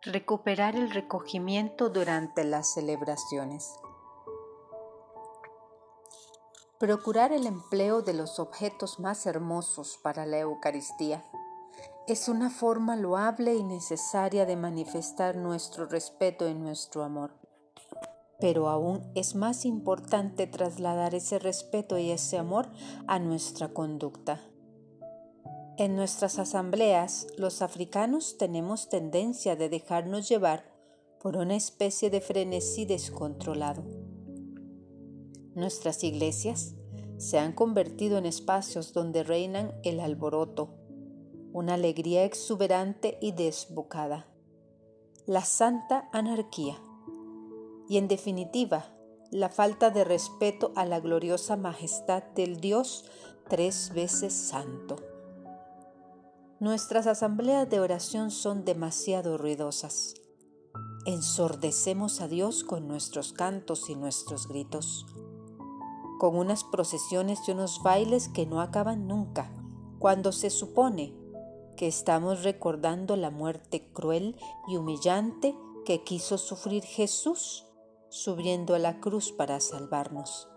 Recuperar el recogimiento durante las celebraciones. Procurar el empleo de los objetos más hermosos para la Eucaristía es una forma loable y necesaria de manifestar nuestro respeto y nuestro amor. Pero aún es más importante trasladar ese respeto y ese amor a nuestra conducta. En nuestras asambleas, los africanos tenemos tendencia de dejarnos llevar por una especie de frenesí descontrolado. Nuestras iglesias se han convertido en espacios donde reinan el alboroto, una alegría exuberante y desbocada, la santa anarquía y, en definitiva, la falta de respeto a la gloriosa majestad del Dios 3 veces santo. Nuestras asambleas de oración son demasiado ruidosas. Ensordecemos a Dios con nuestros cantos y nuestros gritos, con unas procesiones y unos bailes que no acaban nunca, cuando se supone que estamos recordando la muerte cruel y humillante que quiso sufrir Jesús subiendo a la cruz para salvarnos.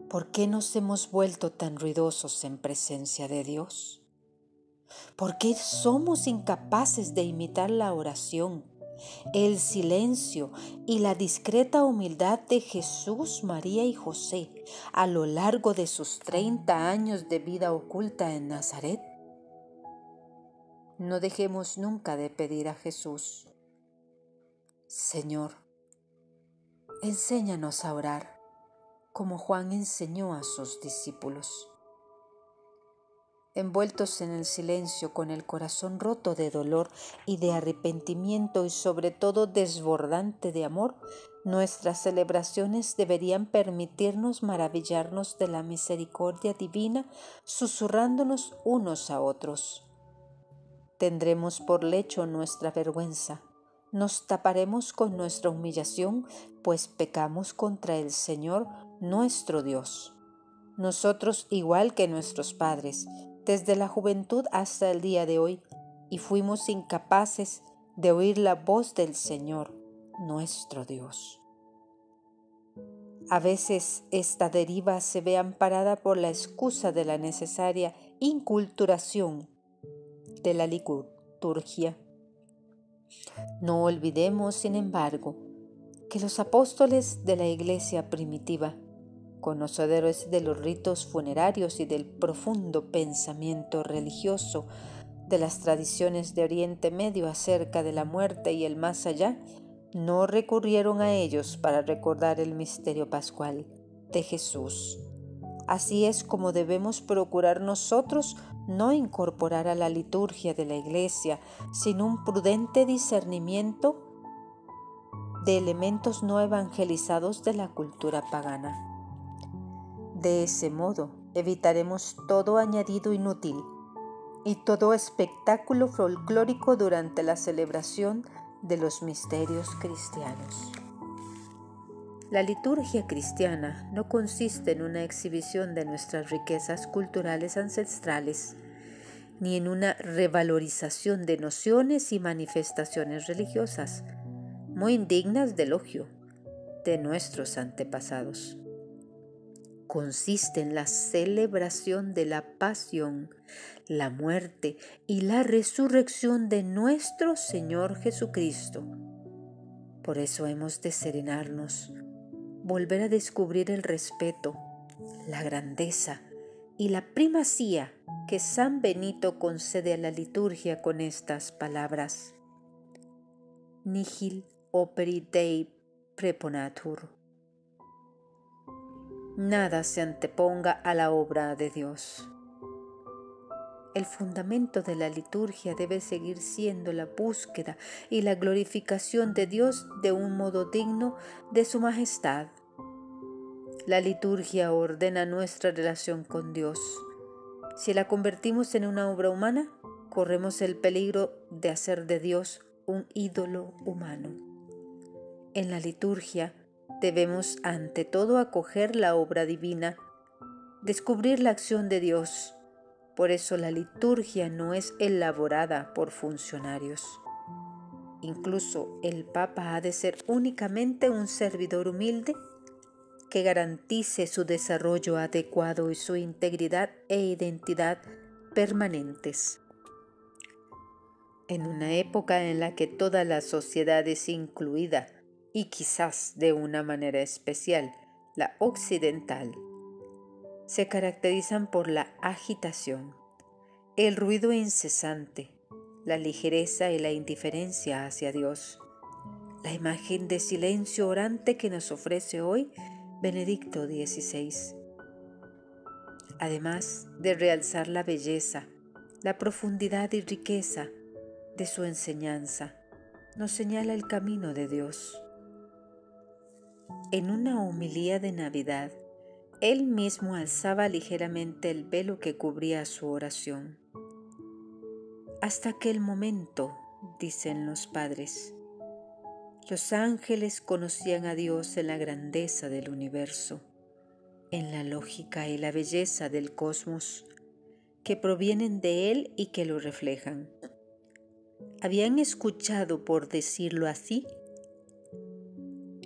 ¿Por qué nos hemos vuelto tan ruidosos en presencia de Dios? ¿Por qué somos incapaces de imitar la oración, el silencio y la discreta humildad de Jesús, María y José a lo largo de sus 30 años de vida oculta en Nazaret? No dejemos nunca de pedir a Jesús: Señor, enséñanos a orar como Juan enseñó a sus discípulos. Envueltos en el silencio, con el corazón roto de dolor y de arrepentimiento y sobre todo desbordante de amor, nuestras celebraciones deberían permitirnos maravillarnos de la misericordia divina, susurrándonos unos a otros. Tendremos por lecho nuestra vergüenza, nos taparemos con nuestra humillación, pues pecamos contra el Señor nuestro Dios. Nosotros, igual que nuestros padres, desde la juventud hasta el día de hoy, y fuimos incapaces de oír la voz del Señor, nuestro Dios. A veces esta deriva se ve amparada por la excusa de la necesaria inculturación de la liturgia. No olvidemos, sin embargo, que los apóstoles de la Iglesia primitiva, conocedores de los ritos funerarios y del profundo pensamiento religioso de las tradiciones de Oriente Medio acerca de la muerte y el más allá, no recurrieron a ellos para recordar el misterio pascual de Jesús. Así es como debemos procurar nosotros no incorporar a la liturgia de la Iglesia sin un prudente discernimiento de elementos no evangelizados de la cultura pagana. De ese modo, evitaremos todo añadido inútil y todo espectáculo folclórico durante la celebración de los misterios cristianos. La liturgia cristiana no consiste en una exhibición de nuestras riquezas culturales ancestrales, ni en una revalorización de nociones y manifestaciones religiosas, muy indignas de elogio, de nuestros antepasados. Consiste en la celebración de la pasión, la muerte y la resurrección de nuestro Señor Jesucristo. Por eso hemos de serenarnos, volver a descubrir el respeto, la grandeza y la primacía que San Benito concede a la liturgia con estas palabras: Nihil operi Dei preponatur. Nada se anteponga a la obra de Dios. El fundamento de la liturgia debe seguir siendo la búsqueda y la glorificación de Dios de un modo digno de su majestad. La liturgia ordena nuestra relación con Dios. Si la convertimos en una obra humana, corremos el peligro de hacer de Dios un ídolo humano. En la liturgia debemos ante todo acoger la obra divina, descubrir la acción de Dios. Por eso la liturgia no es elaborada por funcionarios. Incluso el Papa ha de ser únicamente un servidor humilde que garantice su desarrollo adecuado y su integridad e identidad permanentes. En una época en la que toda la sociedad es incluida, y quizás de una manera especial la occidental, se caracterizan por la agitación, el ruido incesante, la ligereza y la indiferencia hacia Dios. La imagen de silencio orante que nos ofrece hoy Benedicto XVI, además de realzar la belleza, la profundidad y riqueza de su enseñanza, nos señala el camino de Dios. En una homilía de Navidad, él mismo alzaba ligeramente el velo que cubría su oración. Hasta aquel momento, dicen los padres, los ángeles conocían a Dios en la grandeza del universo, en la lógica y la belleza del cosmos, que provienen de Él y que lo reflejan. Habían escuchado, por decirlo así,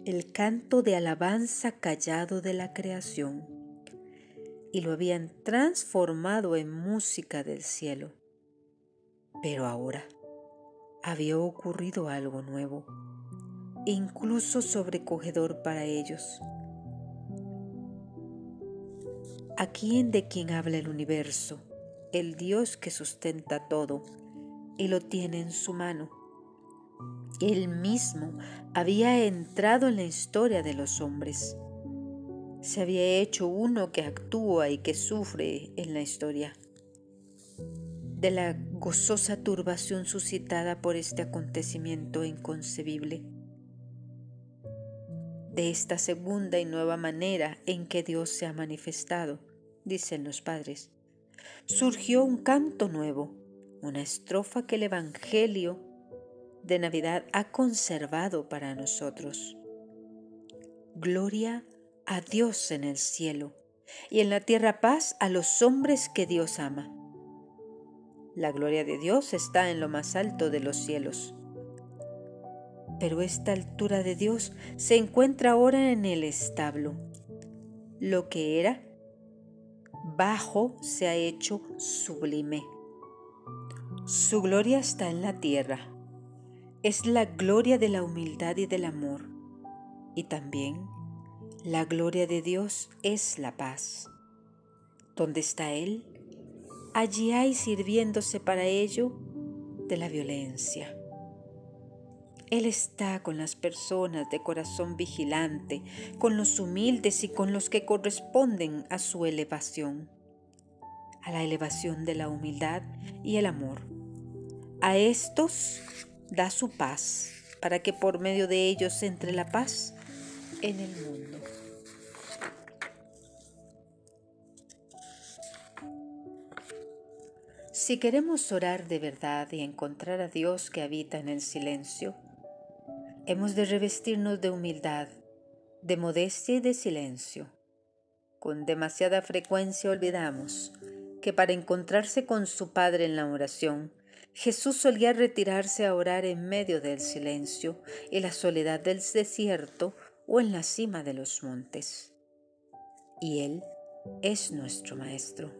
el canto de alabanza callado de la creación y lo habían transformado en música del cielo. Pero ahora había ocurrido algo nuevo, incluso sobrecogedor para ellos. Aquí de quien habla el universo, el Dios que sustenta todo y lo tiene en su mano. Él mismo había entrado en la historia de los hombres. Se había hecho uno que actúa y que sufre en la historia. De la gozosa turbación suscitada por este acontecimiento inconcebible. De esta segunda y nueva manera en que Dios se ha manifestado, dicen los padres, surgió un canto nuevo, una estrofa que el Evangelio de Navidad ha conservado para nosotros. Gloria a Dios en el cielo y en la tierra paz a los hombres que Dios ama. La gloria de Dios está en lo más alto de los cielos. Pero esta altura de Dios se encuentra ahora en el establo. Lo que era bajo se ha hecho sublime. Su gloria está en la tierra. Es la gloria de la humildad y del amor. Y también la gloria de Dios es la paz. ¿Dónde está Él? Allí hay sirviéndose para ello de la violencia. Él está con las personas de corazón vigilante, con los humildes y con los que corresponden a su elevación, a la elevación de la humildad y el amor. A estos da su paz, para que por medio de ellos entre la paz en el mundo. Si queremos orar de verdad y encontrar a Dios que habita en el silencio, hemos de revestirnos de humildad, de modestia y de silencio. Con demasiada frecuencia olvidamos que para encontrarse con su Padre en la oración, Jesús solía retirarse a orar en medio del silencio y la soledad del desierto o en la cima de los montes. Y Él es nuestro Maestro,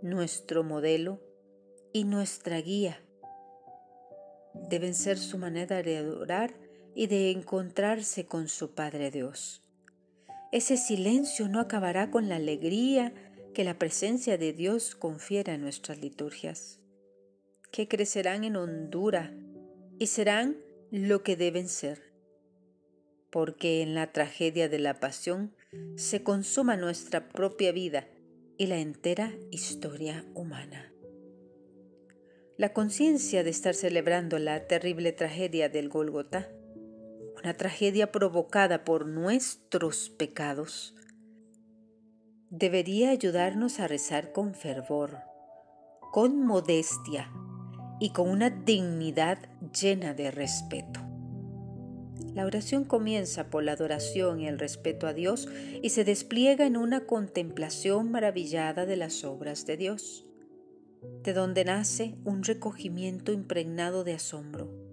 nuestro modelo y nuestra guía. Deben ser su manera de orar y de encontrarse con su Padre Dios. Ese silencio no acabará con la alegría que la presencia de Dios confiere a nuestras liturgias, que crecerán en hondura y serán lo que deben ser, porque en la tragedia de la pasión se consuma nuestra propia vida y la entera historia humana. La conciencia de estar celebrando la terrible tragedia del Gólgota, una tragedia provocada por nuestros pecados, debería ayudarnos a rezar con fervor, con modestia y con una dignidad llena de respeto. La oración comienza por la adoración y el respeto a Dios y se despliega en una contemplación maravillada de las obras de Dios, de donde nace un recogimiento impregnado de asombro.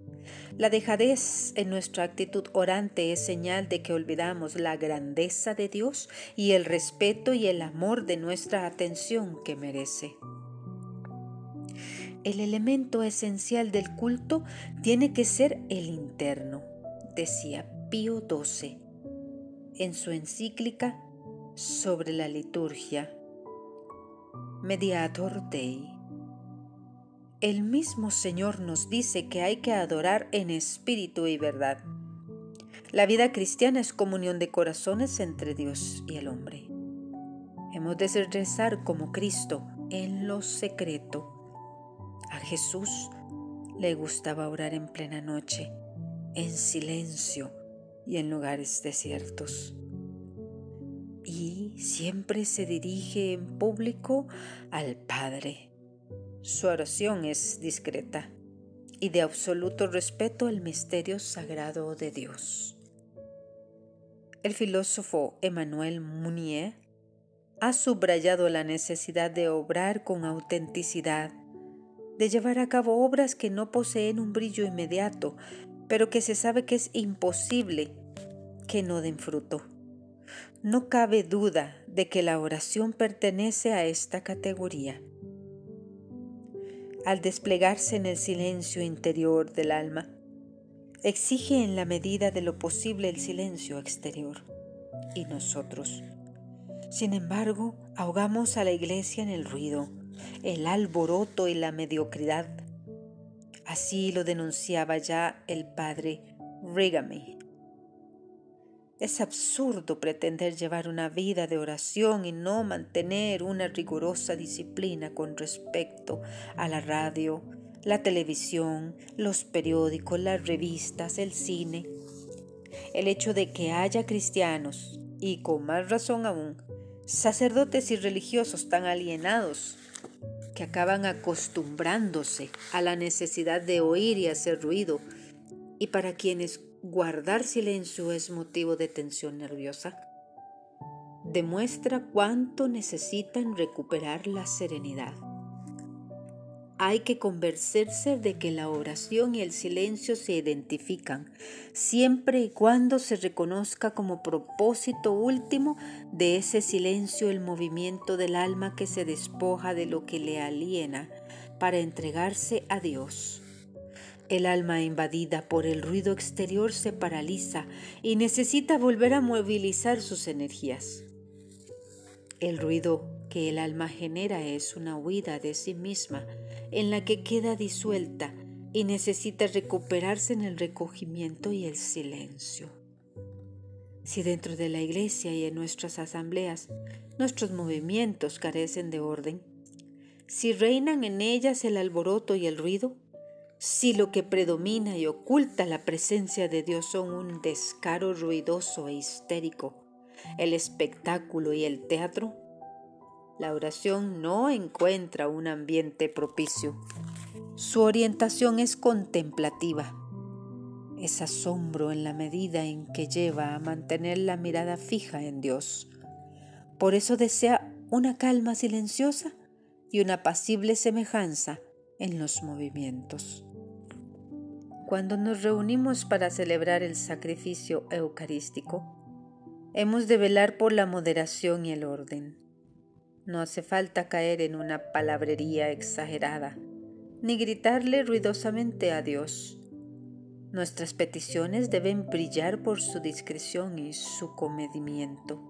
La dejadez en nuestra actitud orante es señal de que olvidamos la grandeza de Dios y el respeto y el amor de nuestra atención que merece. El elemento esencial del culto tiene que ser el interno, decía Pío XII en su encíclica sobre la liturgia, Mediator Dei. El mismo Señor nos dice que hay que adorar en espíritu y verdad. La vida cristiana es comunión de corazones entre Dios y el hombre. Hemos de rezar como Cristo en lo secreto. A Jesús le gustaba orar en plena noche, en silencio y en lugares desiertos. Y siempre se dirige en público al Padre. Su oración es discreta y de absoluto respeto al misterio sagrado de Dios. El filósofo Emmanuel Mounier ha subrayado la necesidad de obrar con autenticidad, de llevar a cabo obras que no poseen un brillo inmediato, pero que se sabe que es imposible que no den fruto. No cabe duda de que la oración pertenece a esta categoría. Al desplegarse en el silencio interior del alma, exige en la medida de lo posible el silencio exterior. Y nosotros, sin embargo, ahogamos a la iglesia en el ruido, el alboroto y la mediocridad. Así lo denunciaba ya el padre Rigami. Es absurdo pretender llevar una vida de oración y no mantener una rigurosa disciplina con respecto a la radio, la televisión, los periódicos, las revistas, el cine. El hecho de que haya cristianos, y con más razón aún, sacerdotes y religiosos tan alienados que acaban acostumbrándose a la necesidad de oír y hacer ruido, y para quienes guardar silencio es motivo de tensión nerviosa, demuestra cuánto necesitan recuperar la serenidad. Hay que convencerse de que la oración y el silencio se identifican, siempre y cuando se reconozca como propósito último de ese silencio el movimiento del alma que se despoja de lo que le aliena para entregarse a Dios. El alma invadida por el ruido exterior se paraliza y necesita volver a movilizar sus energías. El ruido que el alma genera es una huida de sí misma en la que queda disuelta y necesita recuperarse en el recogimiento y el silencio. Si dentro de la iglesia y en nuestras asambleas nuestros movimientos carecen de orden, si reinan en ellas el alboroto y el ruido, si lo que predomina y oculta la presencia de Dios son un descaro ruidoso e histérico, el espectáculo y el teatro, la oración no encuentra un ambiente propicio. Su orientación es contemplativa. Es asombro en la medida en que lleva a mantener la mirada fija en Dios. Por eso desea una calma silenciosa y una apacible semejanza en los movimientos. Cuando nos reunimos para celebrar el sacrificio eucarístico, hemos de velar por la moderación y el orden. No hace falta caer en una palabrería exagerada, ni gritarle ruidosamente a Dios. Nuestras peticiones deben brillar por su discreción y su comedimiento.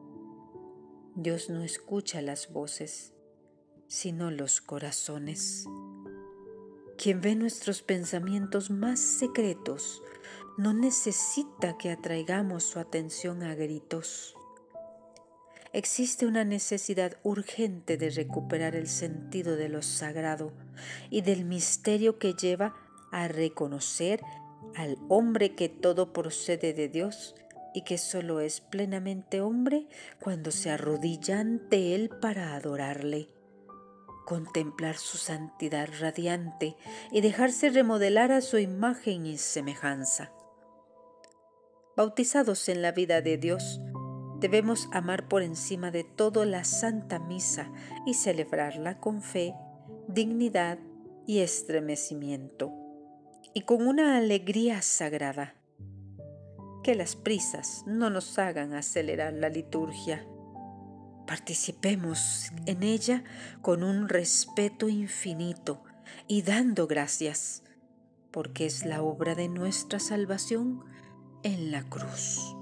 Dios no escucha las voces, sino los corazones. Quien ve nuestros pensamientos más secretos no necesita que atraigamos su atención a gritos. Existe una necesidad urgente de recuperar el sentido de lo sagrado y del misterio que lleva a reconocer al hombre que todo procede de Dios y que solo es plenamente hombre cuando se arrodilla ante Él para adorarle, contemplar su santidad radiante y dejarse remodelar a su imagen y semejanza. bautizados en la vida de Dios, debemos amar por encima de todo la Santa Misa y celebrarla con fe, dignidad y estremecimiento, y con una alegría sagrada. Que las prisas no nos hagan acelerar la liturgia. Participemos en ella con un respeto infinito y dando gracias, porque es la obra de nuestra salvación en la cruz.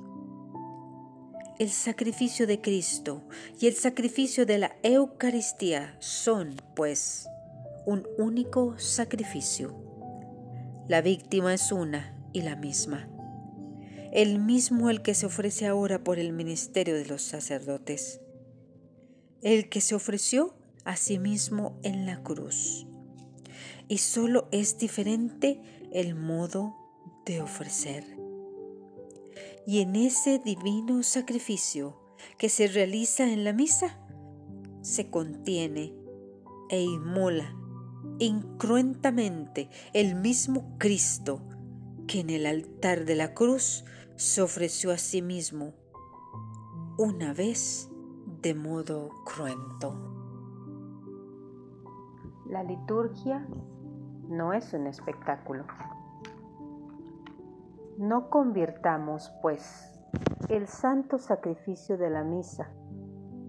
El sacrificio de Cristo y el sacrificio de la Eucaristía son, pues, un único sacrificio. La víctima es una y la misma. El mismo el que se ofrece ahora por el ministerio de los sacerdotes. El que se ofreció a sí mismo en la cruz. Y solo es diferente el modo de ofrecer. Y en ese divino sacrificio que se realiza en la misa, se contiene e inmola incruentamente el mismo Cristo que en el altar de la cruz se ofreció a sí mismo una vez de modo cruento. La liturgia no es un espectáculo. No convirtamos, pues, el santo sacrificio de la misa,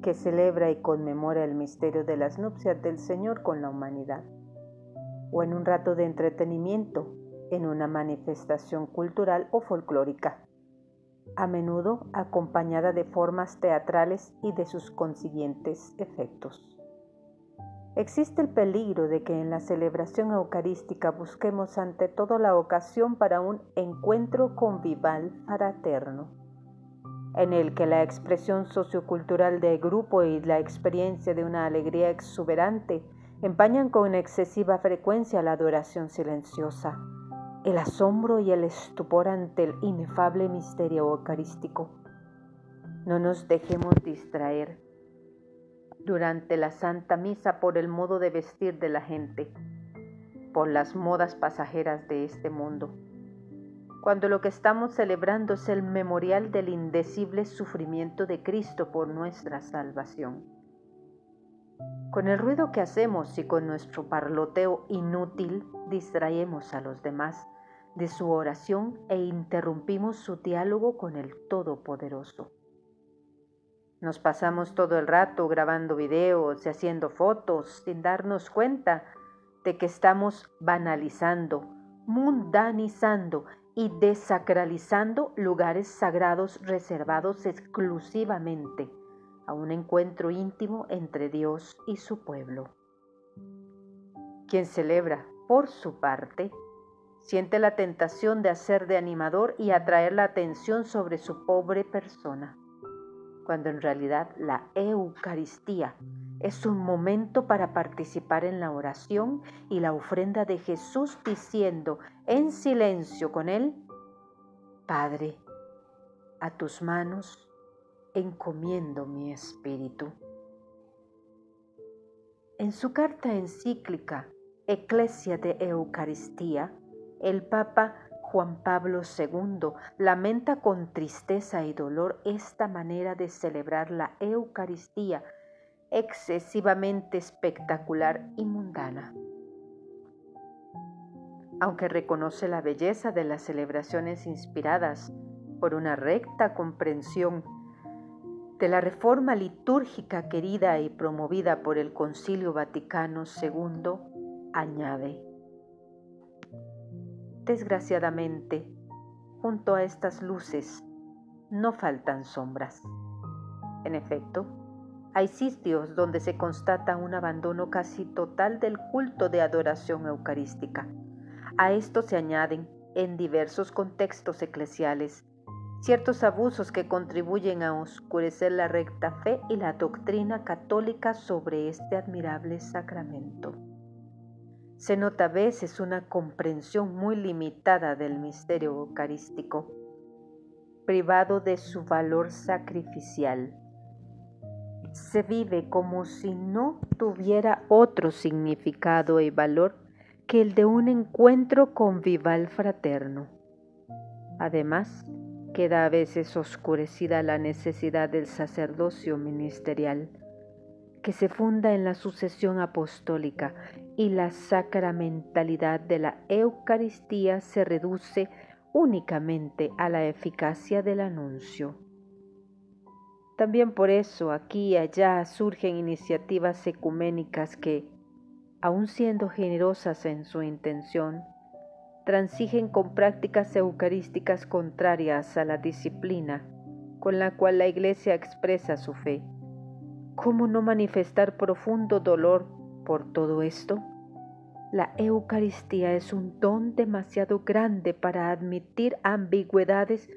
que celebra y conmemora el misterio de las nupcias del Señor con la humanidad, o en un rato de entretenimiento, en una manifestación cultural o folclórica, a menudo acompañada de formas teatrales y de sus consiguientes efectos. Existe el peligro de que en la celebración eucarística busquemos ante todo la ocasión para un encuentro convivial fraterno, en el que la expresión sociocultural del grupo y la experiencia de una alegría exuberante empañan con excesiva frecuencia la adoración silenciosa, el asombro y el estupor ante el inefable misterio eucarístico. No nos dejemos distraer durante la Santa Misa por el modo de vestir de la gente, por las modas pasajeras de este mundo, cuando lo que estamos celebrando es el memorial del indecible sufrimiento de Cristo por nuestra salvación. Con el ruido que hacemos y con nuestro parloteo inútil distraemos a los demás de su oración e interrumpimos su diálogo con el Todopoderoso. Nos pasamos todo el rato grabando videos y haciendo fotos sin darnos cuenta de que estamos banalizando, mundanizando y desacralizando lugares sagrados reservados exclusivamente a un encuentro íntimo entre Dios y su pueblo. Quien celebra, por su parte, siente la tentación de hacer de animador y atraer la atención sobre su pobre persona, cuando en realidad la Eucaristía es un momento para participar en la oración y la ofrenda de Jesús diciendo en silencio con Él: Padre, a tus manos encomiendo mi espíritu. En su carta encíclica Ecclesia de Eucaristía, el Papa Juan Pablo II lamenta con tristeza y dolor esta manera de celebrar la Eucaristía excesivamente espectacular y mundana. Aunque reconoce la belleza de las celebraciones inspiradas por una recta comprensión de la reforma litúrgica querida y promovida por el Concilio Vaticano II, añade: desgraciadamente, junto a estas luces no faltan sombras. En efecto, hay sitios donde se constata un abandono casi total del culto de adoración eucarística. A esto se añaden, en diversos contextos eclesiales, ciertos abusos que contribuyen a oscurecer la recta fe y la doctrina católica sobre este admirable sacramento. Se nota a veces una comprensión muy limitada del misterio eucarístico, privado de su valor sacrificial. Se vive como si no tuviera otro significado y valor que el de un encuentro convivial fraterno. Además, queda a veces oscurecida la necesidad del sacerdocio ministerial, que se funda en la sucesión apostólica, y la sacramentalidad de la Eucaristía se reduce únicamente a la eficacia del anuncio. También por eso aquí y allá surgen iniciativas ecuménicas que, aun siendo generosas en su intención, transigen con prácticas eucarísticas contrarias a la disciplina con la cual la Iglesia expresa su fe. ¿Cómo no manifestar profundo dolor por todo esto? La Eucaristía es un don demasiado grande para admitir ambigüedades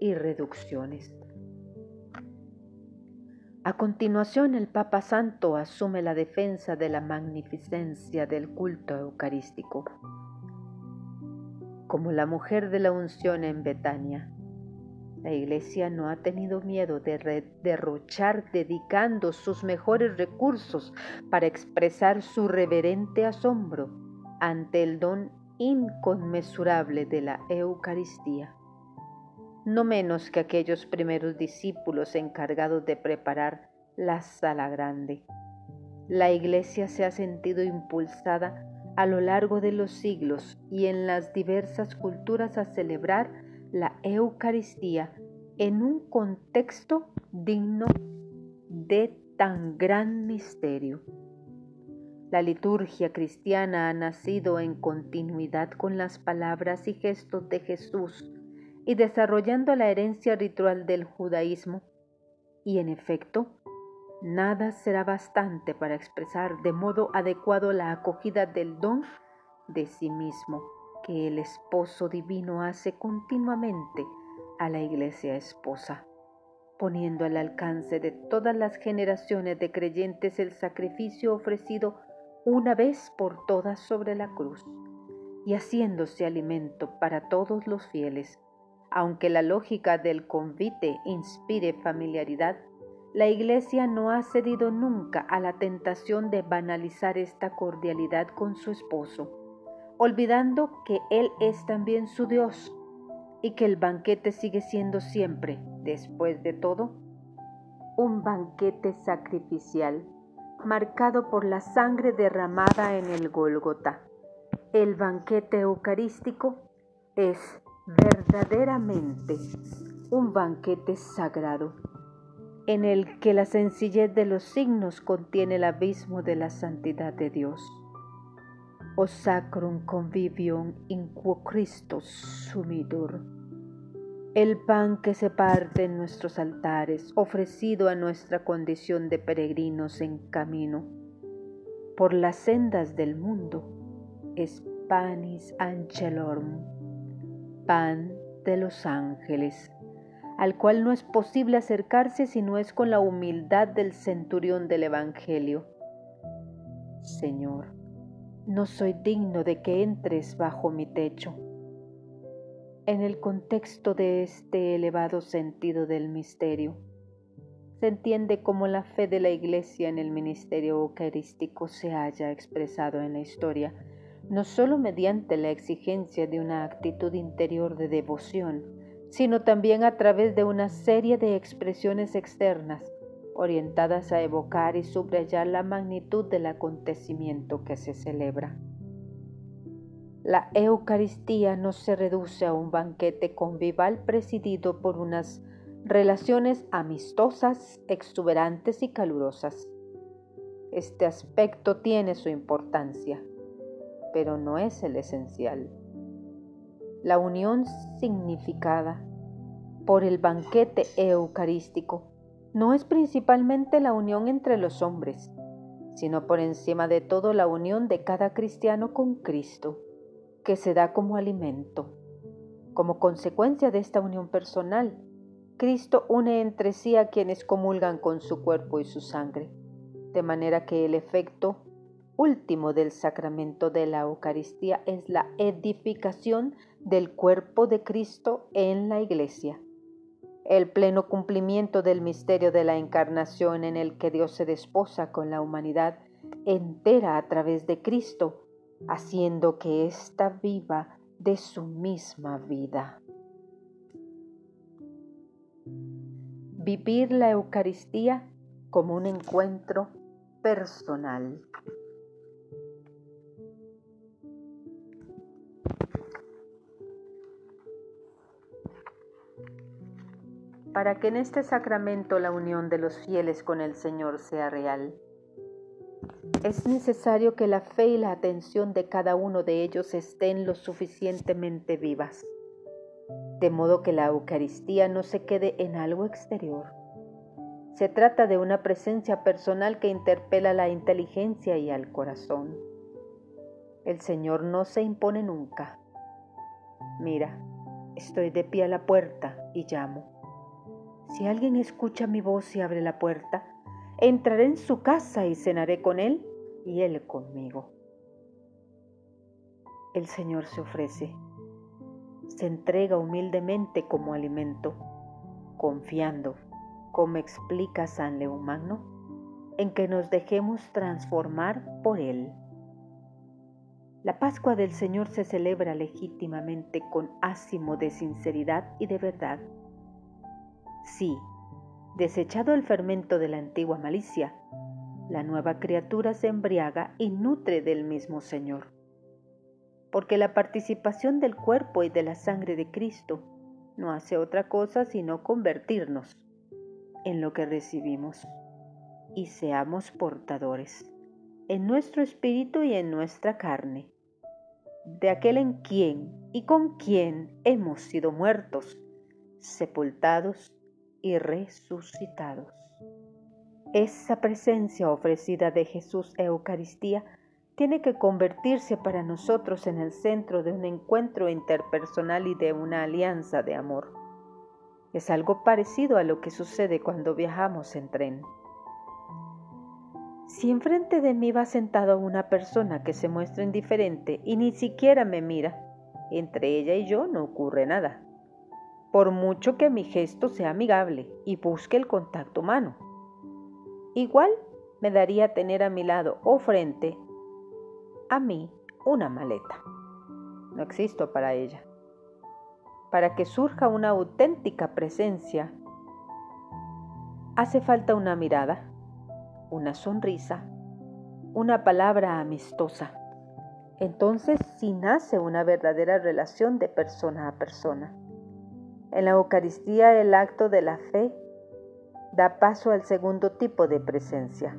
y reducciones. A continuación, el Papa Santo asume la defensa de la magnificencia del culto eucarístico. Como la mujer de la unción en Betania, la Iglesia no ha tenido miedo de derrochar dedicando sus mejores recursos para expresar su reverente asombro ante el don inconmensurable de la Eucaristía. No menos que aquellos primeros discípulos encargados de preparar la sala grande. La Iglesia se ha sentido impulsada a lo largo de los siglos y en las diversas culturas a celebrar la Eucaristía en un contexto digno de tan gran misterio. La liturgia cristiana ha nacido en continuidad con las palabras y gestos de Jesús y desarrollando la herencia ritual del judaísmo, y en efecto, nada será bastante para expresar de modo adecuado la acogida del don de sí mismo que el Esposo Divino hace continuamente a la Iglesia esposa, poniendo al alcance de todas las generaciones de creyentes el sacrificio ofrecido una vez por todas sobre la cruz, y haciéndose alimento para todos los fieles. Aunque la lógica del convite inspire familiaridad, la Iglesia no ha cedido nunca a la tentación de banalizar esta cordialidad con su esposo, olvidando que Él es también su Dios y que el banquete sigue siendo siempre, después de todo, un banquete sacrificial, marcado por la sangre derramada en el Gólgota. El banquete eucarístico es verdaderamente un banquete sagrado, en el que la sencillez de los signos contiene el abismo de la santidad de Dios. O sacrum convivium in quo Christus sumitur. El pan que se parte en nuestros altares, ofrecido a nuestra condición de peregrinos en camino por las sendas del mundo, es panis angelorum, pan de los ángeles, al cual no es posible acercarse si no es con la humildad del centurión del Evangelio. Señor, no soy digno de que entres bajo mi techo. En el contexto de este elevado sentido del misterio, se entiende cómo la fe de la Iglesia en el ministerio eucarístico se haya expresado en la historia, no solo mediante la exigencia de una actitud interior de devoción, sino también a través de una serie de expresiones externas, orientadas a evocar y subrayar la magnitud del acontecimiento que se celebra. La Eucaristía no se reduce a un banquete convivial presidido por unas relaciones amistosas, exuberantes y calurosas. Este aspecto tiene su importancia, pero no es el esencial. La unión significada por el banquete eucarístico no es principalmente la unión entre los hombres, sino por encima de todo la unión de cada cristiano con Cristo, que se da como alimento. Como consecuencia de esta unión personal, Cristo une entre sí a quienes comulgan con su cuerpo y su sangre, de manera que el efecto último del sacramento de la Eucaristía es la edificación del cuerpo de Cristo en la Iglesia, el pleno cumplimiento del misterio de la encarnación en el que Dios se desposa con la humanidad entera a través de Cristo, haciendo que ésta viva de su misma vida. Vivir la Eucaristía como un encuentro personal. Para que en este sacramento la unión de los fieles con el Señor sea real, es necesario que la fe y la atención de cada uno de ellos estén lo suficientemente vivas, de modo que la Eucaristía no se quede en algo exterior. Se trata de una presencia personal que interpela la inteligencia y al corazón. El Señor no se impone nunca. Mira, estoy de pie a la puerta y llamo. Si alguien escucha mi voz y abre la puerta, entraré en su casa y cenaré con él y él conmigo. El Señor se ofrece, se entrega humildemente como alimento, confiando, como explica San León Magno, en que nos dejemos transformar por Él. La Pascua del Señor se celebra legítimamente con ázimo de sinceridad y de verdad. Sí, desechado el fermento de la antigua malicia, la nueva criatura se embriaga y nutre del mismo Señor. Porque la participación del cuerpo y de la sangre de Cristo no hace otra cosa sino convertirnos en lo que recibimos y seamos portadores, en nuestro espíritu y en nuestra carne, de aquel en quien y con quien hemos sido muertos, sepultados y resucitados. Esa presencia ofrecida de Jesús Eucaristía tiene que convertirse para nosotros en el centro de un encuentro interpersonal y de una alianza de amor. Es algo parecido a lo que sucede cuando viajamos en tren. Si enfrente de mí va sentada una persona que se muestra indiferente y ni siquiera me mira, entre ella y yo no ocurre nada, por mucho que mi gesto sea amigable y busque el contacto humano. Igual me daría tener a mi lado o frente a mí una maleta. No existo para ella. Para que surja una auténtica presencia, hace falta una mirada, una sonrisa, una palabra amistosa. Entonces sí nace una verdadera relación de persona a persona. En la Eucaristía, el acto de la fe da paso al segundo tipo de presencia.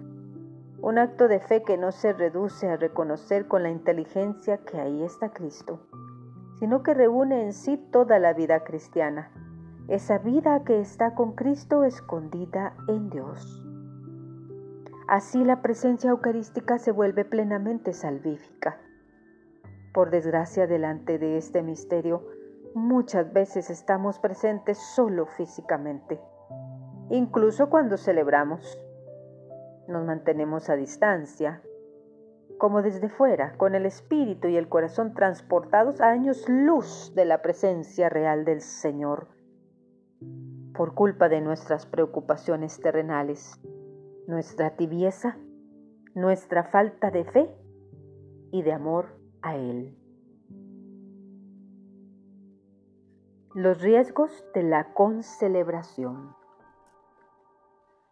Un acto de fe que no se reduce a reconocer con la inteligencia que ahí está Cristo, sino que reúne en sí toda la vida cristiana, esa vida que está con Cristo escondida en Dios. Así la presencia eucarística se vuelve plenamente salvífica. Por desgracia, delante de este misterio, muchas veces estamos presentes solo físicamente. Incluso cuando celebramos, nos mantenemos a distancia, como desde fuera, con el espíritu y el corazón transportados a años luz de la presencia real del Señor, por culpa de nuestras preocupaciones terrenales, nuestra tibieza, nuestra falta de fe y de amor a Él. Los riesgos de la concelebración.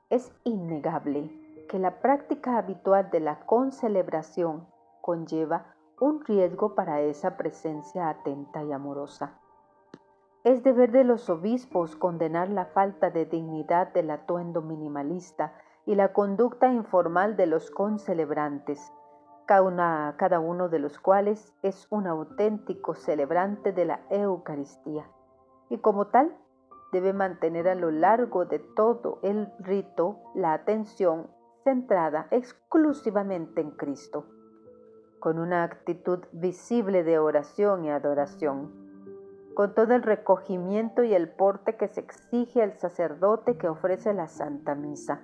Es innegable que la práctica habitual de la concelebración conlleva un riesgo para esa presencia atenta y amorosa. Es deber de los obispos condenar la falta de dignidad del atuendo minimalista y la conducta informal de los concelebrantes, cada uno de los cuales es un auténtico celebrante de la Eucaristía, y como tal, debe mantener a lo largo de todo el rito la atención centrada exclusivamente en Cristo, con una actitud visible de oración y adoración, con todo el recogimiento y el porte que se exige al sacerdote que ofrece la Santa Misa.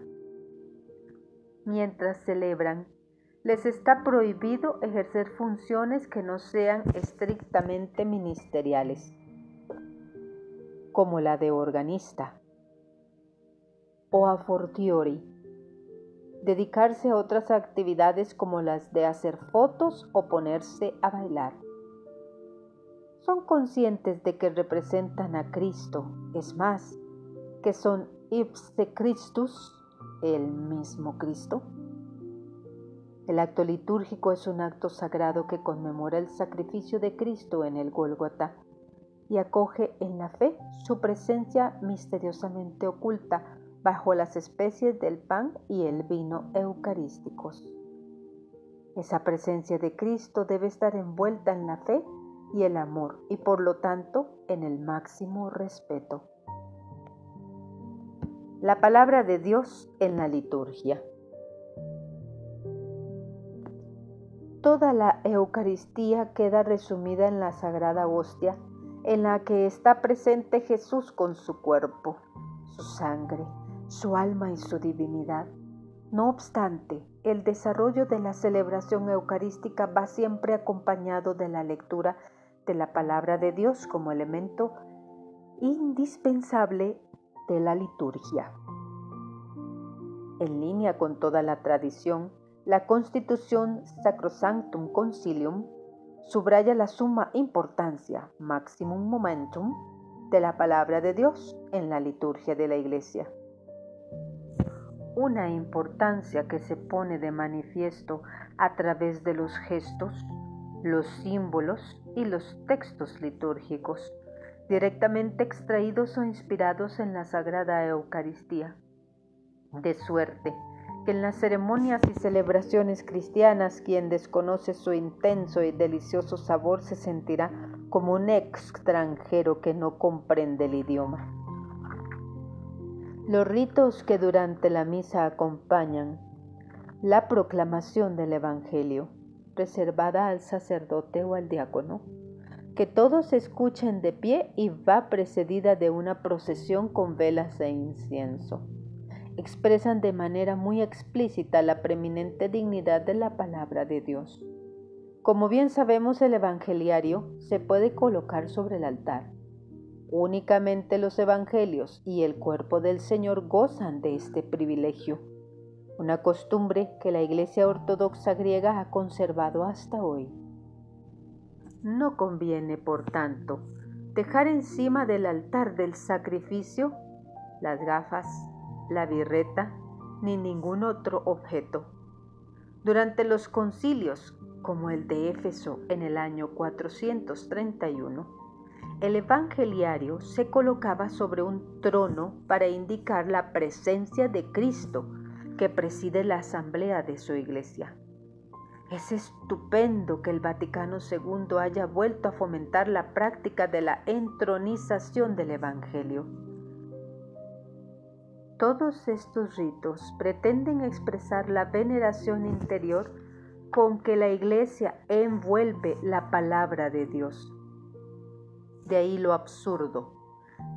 Mientras celebran, les está prohibido ejercer funciones que no sean estrictamente ministeriales, como la de organista, o a fortiori, dedicarse a otras actividades como las de hacer fotos o ponerse a bailar. Son conscientes de que representan a Cristo, es más, que son ipse Christus, el mismo Cristo. El acto litúrgico es un acto sagrado que conmemora el sacrificio de Cristo en el Gólgota y acoge en la fe su presencia misteriosamente oculta bajo las especies del pan y el vino eucarísticos. Esa presencia de Cristo debe estar envuelta en la fe y el amor y por lo tanto en el máximo respeto. La palabra de Dios en la liturgia. Toda la Eucaristía queda resumida en la Sagrada Hostia, en la que está presente Jesús con su cuerpo, su sangre, su alma y su divinidad. No obstante, el desarrollo de la celebración eucarística va siempre acompañado de la lectura de la palabra de Dios como elemento indispensable de la liturgia. En línea con toda la tradición, la Constitución Sacrosanctum Concilium subraya la suma importancia, maximum momentum, de la palabra de Dios en la liturgia de la Iglesia. Una importancia que se pone de manifiesto a través de los gestos, los símbolos y los textos litúrgicos, directamente extraídos o inspirados en la Sagrada Eucaristía. De suerte que en las ceremonias y celebraciones cristianas quien desconoce su intenso y delicioso sabor se sentirá como un extranjero que no comprende el idioma. Los ritos que durante la misa acompañan la proclamación del Evangelio, reservada al sacerdote o al diácono, que todos escuchen de pie y va precedida de una procesión con velas e incienso, expresan de manera muy explícita la preeminente dignidad de la palabra de Dios. Como bien sabemos, el evangeliario se puede colocar sobre el altar. Únicamente los evangelios y el cuerpo del Señor gozan de este privilegio, una costumbre que la Iglesia Ortodoxa griega ha conservado hasta hoy. No conviene, por tanto, dejar encima del altar del sacrificio las gafas, la birreta, ni ningún otro objeto. Durante los concilios, como el de Éfeso en el año 431, el evangeliario se colocaba sobre un trono para indicar la presencia de Cristo que preside la asamblea de su iglesia. Es estupendo que el Vaticano II haya vuelto a fomentar la práctica de la entronización del Evangelio. Todos estos ritos pretenden expresar la veneración interior con que la Iglesia envuelve la palabra de Dios. De ahí lo absurdo,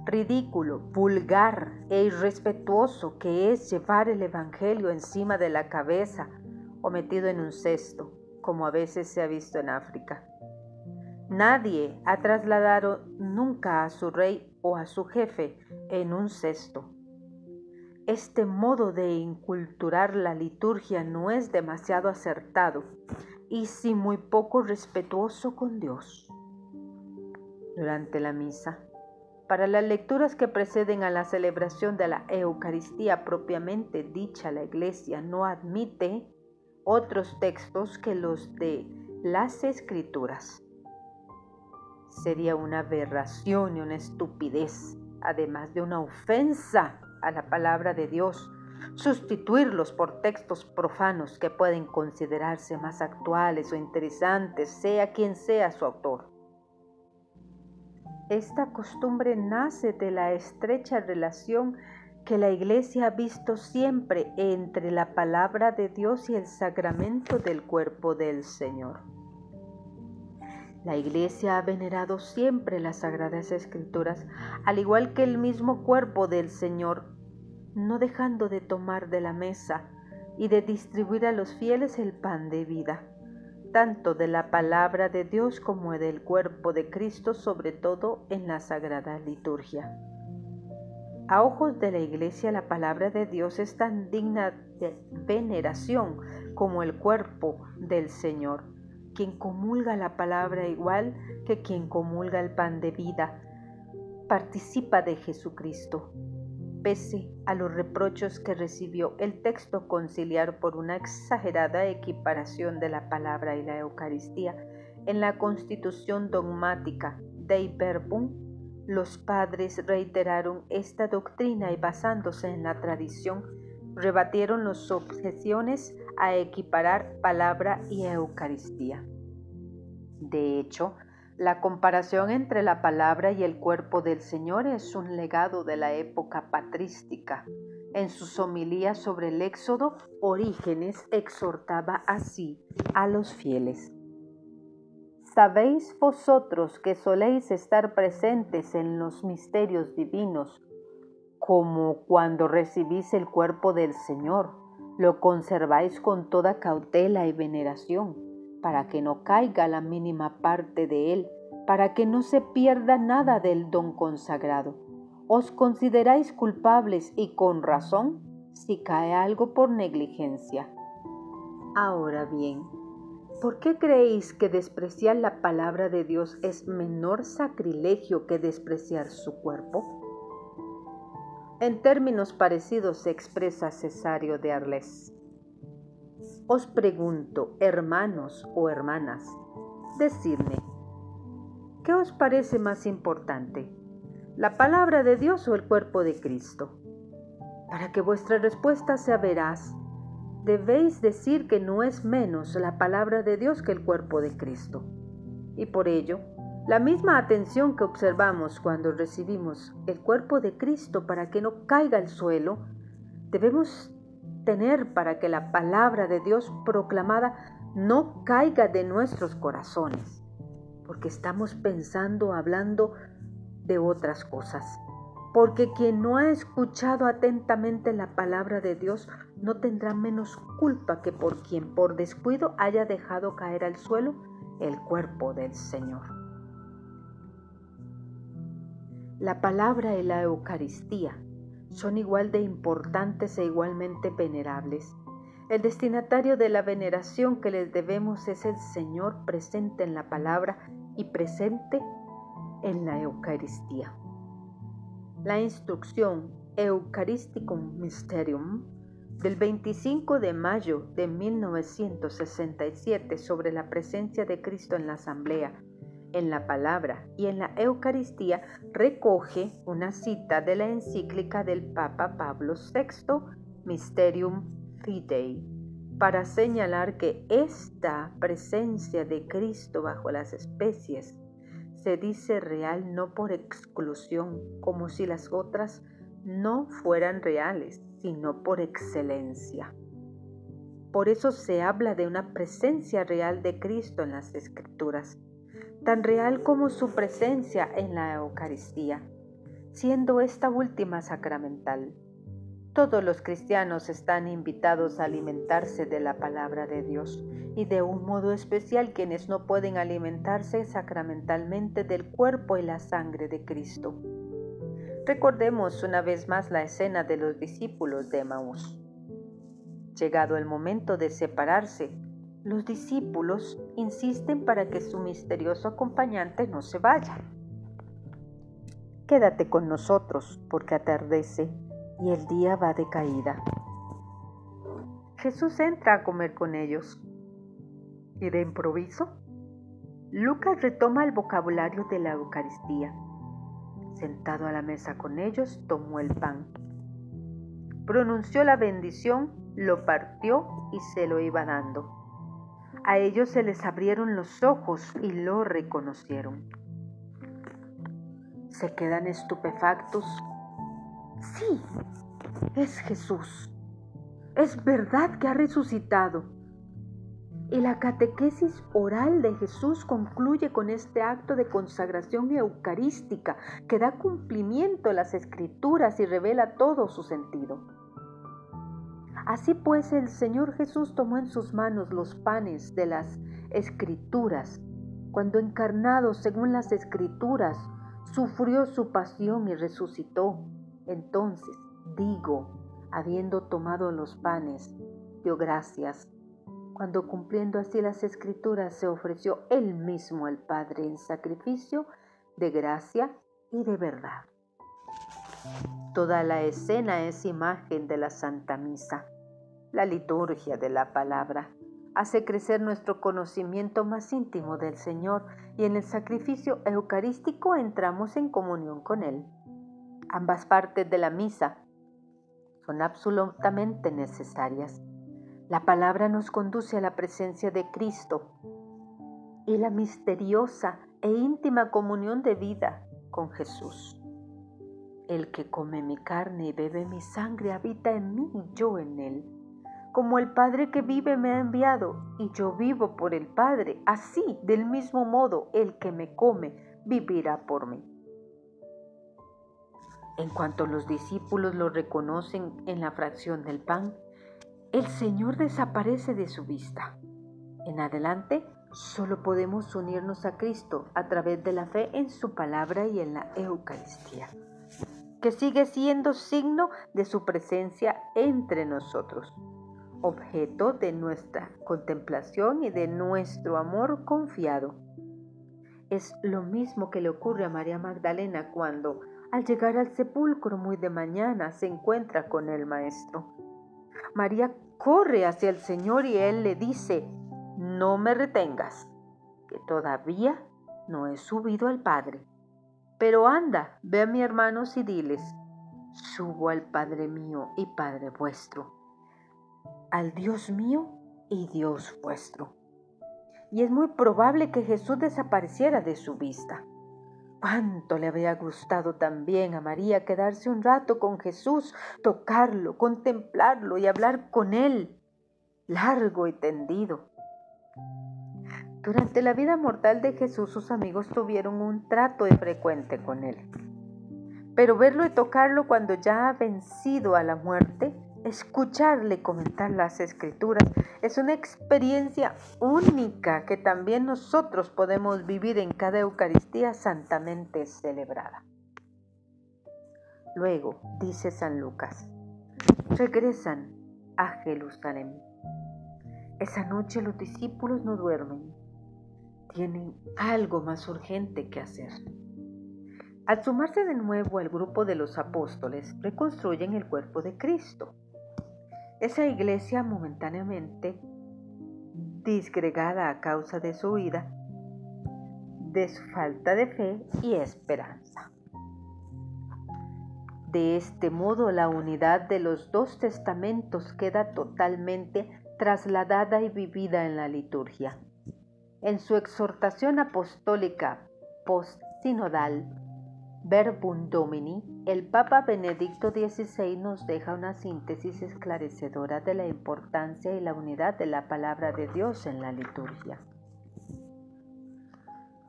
ridículo, vulgar e irrespetuoso que es llevar el Evangelio encima de la cabeza o metido en un cesto, como a veces se ha visto en África. Nadie ha trasladado nunca a su rey o a su jefe en un cesto. Este modo de inculturar la liturgia no es demasiado acertado y sí muy poco respetuoso con Dios. Durante la misa, para las lecturas que preceden a la celebración de la Eucaristía propiamente dicha, la Iglesia no admite otros textos que los de las Escrituras. Sería una aberración y una estupidez, además de una ofensa a la palabra de Dios, sustituirlos por textos profanos que pueden considerarse más actuales o interesantes, sea quien sea su autor. Esta costumbre nace de la estrecha relación que la Iglesia ha visto siempre entre la palabra de Dios y el sacramento del cuerpo del Señor. La Iglesia ha venerado siempre las Sagradas Escrituras, al igual que el mismo cuerpo del Señor, no dejando de tomar de la mesa y de distribuir a los fieles el pan de vida, tanto de la palabra de Dios como del cuerpo de Cristo, sobre todo en la Sagrada Liturgia. A ojos de la Iglesia, la palabra de Dios es tan digna de veneración como el cuerpo del Señor. Quien comulga la palabra igual que quien comulga el pan de vida, participa de Jesucristo. Pese a los reproches que recibió el texto conciliar por una exagerada equiparación de la palabra y la Eucaristía en la constitución dogmática Dei Verbum, los padres reiteraron esta doctrina y basándose en la tradición, rebatieron las objeciones a equiparar palabra y Eucaristía. De hecho, la comparación entre la palabra y el cuerpo del Señor es un legado de la época patrística. En sus homilías sobre el Éxodo, Orígenes exhortaba así a los fieles. ¿Sabéis vosotros que soléis estar presentes en los misterios divinos, como cuando recibís el cuerpo del Señor, lo conserváis con toda cautela y veneración, para que no caiga la mínima parte de él, para que no se pierda nada del don consagrado? Os consideráis culpables y con razón si cae algo por negligencia. Ahora bien, ¿por qué creéis que despreciar la palabra de Dios es menor sacrilegio que despreciar su cuerpo? En términos parecidos se expresa Cesario de Arles. Os pregunto, hermanos o hermanas, decidme, ¿qué os parece más importante, la palabra de Dios o el cuerpo de Cristo? Para que vuestra respuesta sea veraz, debéis decir que no es menos la palabra de Dios que el cuerpo de Cristo. Y por ello, la misma atención que observamos cuando recibimos el cuerpo de Cristo para que no caiga al suelo, debemos tener para que la palabra de Dios proclamada no caiga de nuestros corazones, porque estamos pensando, hablando de otras cosas. Porque quien no ha escuchado atentamente la palabra de Dios no tendrá menos culpa que por quien por descuido haya dejado caer al suelo el cuerpo del Señor. La palabra y la Eucaristía son igual de importantes e igualmente venerables. El destinatario de la veneración que les debemos es el Señor presente en la palabra y presente en la Eucaristía. La instrucción Eucharisticum Mysterium del 25 de mayo de 1967 sobre la presencia de Cristo en la Asamblea, en la palabra y en la Eucaristía recoge una cita de la encíclica del Papa Pablo VI, Mysterium Fidei, para señalar que esta presencia de Cristo bajo las especies se dice real no por exclusión, como si las otras no fueran reales, sino por excelencia. Por eso se habla de una presencia real de Cristo en las Escrituras, tan real como su presencia en la Eucaristía, siendo esta última sacramental. Todos los cristianos están invitados a alimentarse de la palabra de Dios y de un modo especial quienes no pueden alimentarse sacramentalmente del cuerpo y la sangre de Cristo. Recordemos una vez más la escena de los discípulos de Emaús. Llegado el momento de separarse, los discípulos insisten para que su misterioso acompañante no se vaya. Quédate con nosotros porque atardece y el día va de caída. Jesús entra a comer con ellos. Y de improviso, Lucas retoma el vocabulario de la Eucaristía. Sentado a la mesa con ellos, tomó el pan. Pronunció la bendición, lo partió y se lo iba dando. A ellos se les abrieron los ojos y lo reconocieron. Se quedan estupefactos. Sí, es Jesús. Es verdad que ha resucitado. Y la catequesis oral de Jesús concluye con este acto de consagración eucarística que da cumplimiento a las Escrituras y revela todo su sentido. Así pues, el Señor Jesús tomó en sus manos los panes de las Escrituras, cuando encarnado según las Escrituras, sufrió su pasión y resucitó. Entonces, habiendo tomado los panes, dio gracias. Cuando cumpliendo así las Escrituras, se ofreció él mismo al Padre en sacrificio de gracia y de verdad. Toda la escena es imagen de la Santa Misa. La liturgia de la palabra hace crecer nuestro conocimiento más íntimo del Señor y en el sacrificio eucarístico entramos en comunión con Él. Ambas partes de la misa son absolutamente necesarias. La palabra nos conduce a la presencia de Cristo y la misteriosa e íntima comunión de vida con Jesús. El que come mi carne y bebe mi sangre habita en mí y yo en él. Como el Padre que vive me ha enviado y yo vivo por el Padre, así, del mismo modo, el que me come vivirá por mí. En cuanto los discípulos lo reconocen en la fracción del pan, el Señor desaparece de su vista. En adelante, solo podemos unirnos a Cristo a través de la fe en su palabra y en la Eucaristía, que sigue siendo signo de su presencia entre nosotros, objeto de nuestra contemplación y de nuestro amor confiado. Es lo mismo que le ocurre a María Magdalena cuando, al llegar al sepulcro muy de mañana, se encuentra con el Maestro. María corre hacia el Señor y Él le dice: no me retengas, que todavía no he subido al Padre. Pero anda, ve a mis hermanos y diles: subo al Padre mío y Padre vuestro, al Dios mío y Dios vuestro. Y es muy probable que Jesús desapareciera de su vista. Cuánto le había gustado también a María quedarse un rato con Jesús, tocarlo, contemplarlo y hablar con Él, largo y tendido. Durante la vida mortal de Jesús, sus amigos tuvieron un trato frecuente con Él. Pero verlo y tocarlo cuando ya ha vencido a la muerte, escucharle comentar las Escrituras, es una experiencia única que también nosotros podemos vivir en cada Eucaristía santamente celebrada. Luego, dice San Lucas, regresan a Jerusalén. Esa noche los discípulos no duermen, tienen algo más urgente que hacer. Al sumarse de nuevo al grupo de los apóstoles, reconstruyen el cuerpo de Cristo. Esa iglesia momentáneamente disgregada a causa de su huida, de su falta de fe y esperanza. De este modo, la unidad de los dos testamentos queda totalmente trasladada y vivida en la liturgia. En su exhortación apostólica post-sinodal, Verbum Domini, el Papa Benedicto XVI nos deja una síntesis esclarecedora de la importancia y la unidad de la palabra de Dios en la liturgia.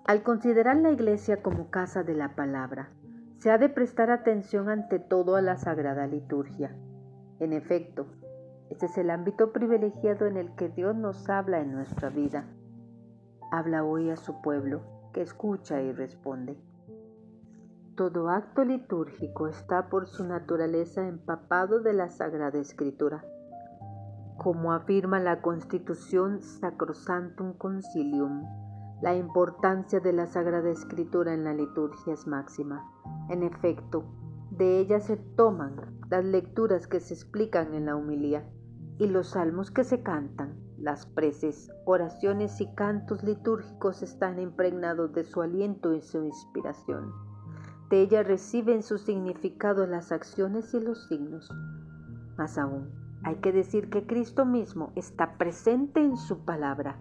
Al considerar la Iglesia como casa de la palabra, se ha de prestar atención ante todo a la Sagrada Liturgia. En efecto, este es el ámbito privilegiado en el que Dios nos habla en nuestra vida. Habla hoy a su pueblo, que escucha y responde. Todo acto litúrgico está por su naturaleza empapado de la Sagrada Escritura. Como afirma la Constitución Sacrosanctum Concilium, la importancia de la Sagrada Escritura en la liturgia es máxima. En efecto, de ella se toman las lecturas que se explican en la homilía y los salmos que se cantan. Las preces, oraciones y cantos litúrgicos están impregnados de su aliento y su inspiración. De ella reciben su significado las acciones y los signos. Más aún, hay que decir que Cristo mismo está presente en su palabra,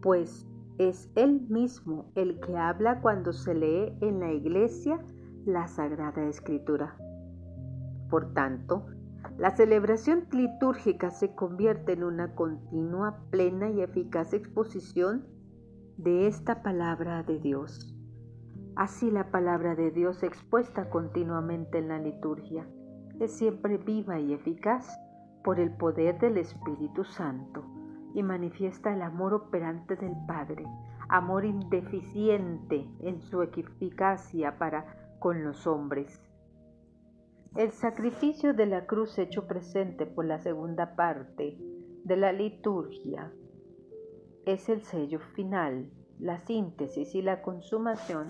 pues es Él mismo el que habla cuando se lee en la Iglesia la Sagrada Escritura. Por tanto, la celebración litúrgica se convierte en una continua, plena y eficaz exposición de esta palabra de Dios. Así la palabra de Dios expuesta continuamente en la liturgia es siempre viva y eficaz por el poder del Espíritu Santo y manifiesta el amor operante del Padre, amor indeficiente en su eficacia para con los hombres. El sacrificio de la cruz hecho presente por la segunda parte de la liturgia es el sello final, la síntesis y la consumación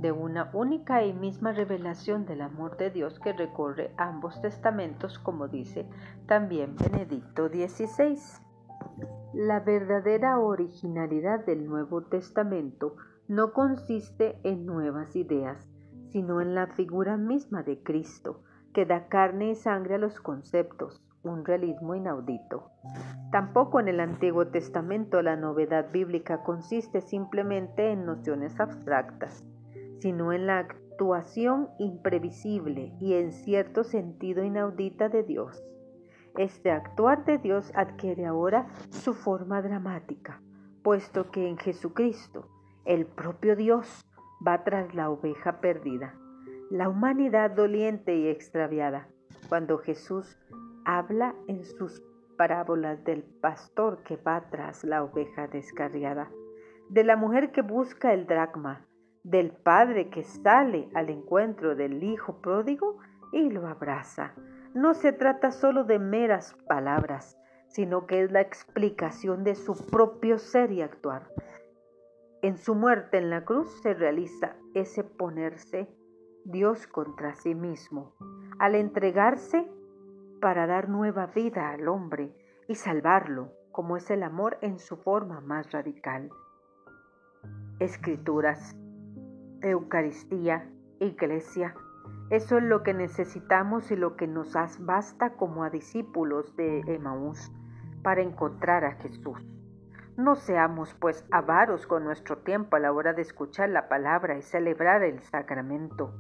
de una única y misma revelación del amor de Dios que recorre ambos testamentos, como dice también Benedicto XVI. La verdadera originalidad del Nuevo Testamento no consiste en nuevas ideas, sino en la figura misma de Cristo, que da carne y sangre a los conceptos, un realismo inaudito. Tampoco en el Antiguo Testamento la novedad bíblica consiste simplemente en nociones abstractas, sino en la actuación imprevisible y en cierto sentido inaudita de Dios. Este actuar de Dios adquiere ahora su forma dramática, puesto que en Jesucristo, el propio Dios va tras la oveja perdida, la humanidad doliente y extraviada. Cuando Jesús habla en sus parábolas del pastor que va tras la oveja descarriada, de la mujer que busca el dracma, del padre que sale al encuentro del hijo pródigo y lo abraza. No se trata solo de meras palabras, sino que es la explicación de su propio ser y actuar. En su muerte en la cruz se realiza ese ponerse Dios contra sí mismo, al entregarse para dar nueva vida al hombre y salvarlo, como es el amor en su forma más radical. Escrituras, Eucaristía, Iglesia, eso es lo que necesitamos y lo que nos basta como a discípulos de Emaús para encontrar a Jesús. No seamos pues avaros con nuestro tiempo a la hora de escuchar la palabra y celebrar el sacramento.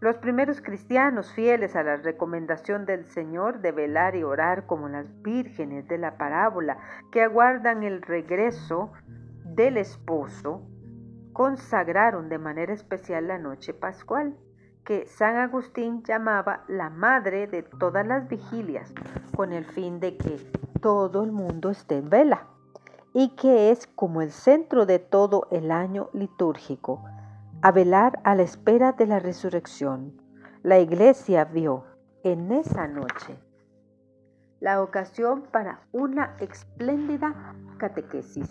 Los primeros cristianos, fieles a la recomendación del Señor de velar y orar como las vírgenes de la parábola que aguardan el regreso del esposo, consagraron de manera especial la noche pascual, que San Agustín llamaba la madre de todas las vigilias, con el fin de que todo el mundo esté en vela, y que es como el centro de todo el año litúrgico, a velar a la espera de la resurrección. La Iglesia vio en esa noche la ocasión para una espléndida catequesis.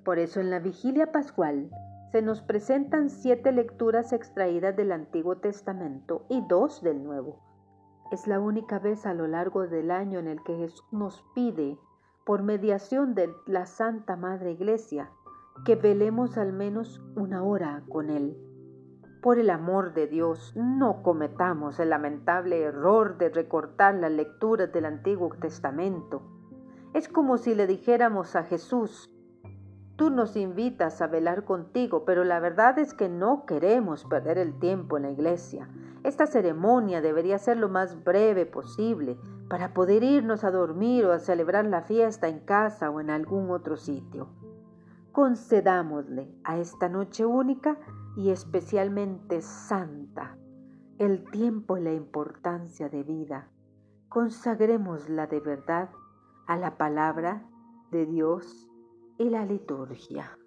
Por eso en la vigilia pascual se nos presentan 7 lecturas extraídas del Antiguo Testamento y 2 del Nuevo. Es la única vez a lo largo del año en el que Jesús nos pide, por mediación de la Santa Madre Iglesia, que velemos al menos una hora con Él. Por el amor de Dios, no cometamos el lamentable error de recortar las lecturas del Antiguo Testamento. Es como si le dijéramos a Jesús: tú nos invitas a velar contigo, pero la verdad es que no queremos perder el tiempo en la iglesia. Esta ceremonia debería ser lo más breve posible para poder irnos a dormir o a celebrar la fiesta en casa o en algún otro sitio. Concedámosle a esta noche única y especialmente santa el tiempo y la importancia de vida. Consagrémosla de verdad a la palabra de Dios y la liturgia.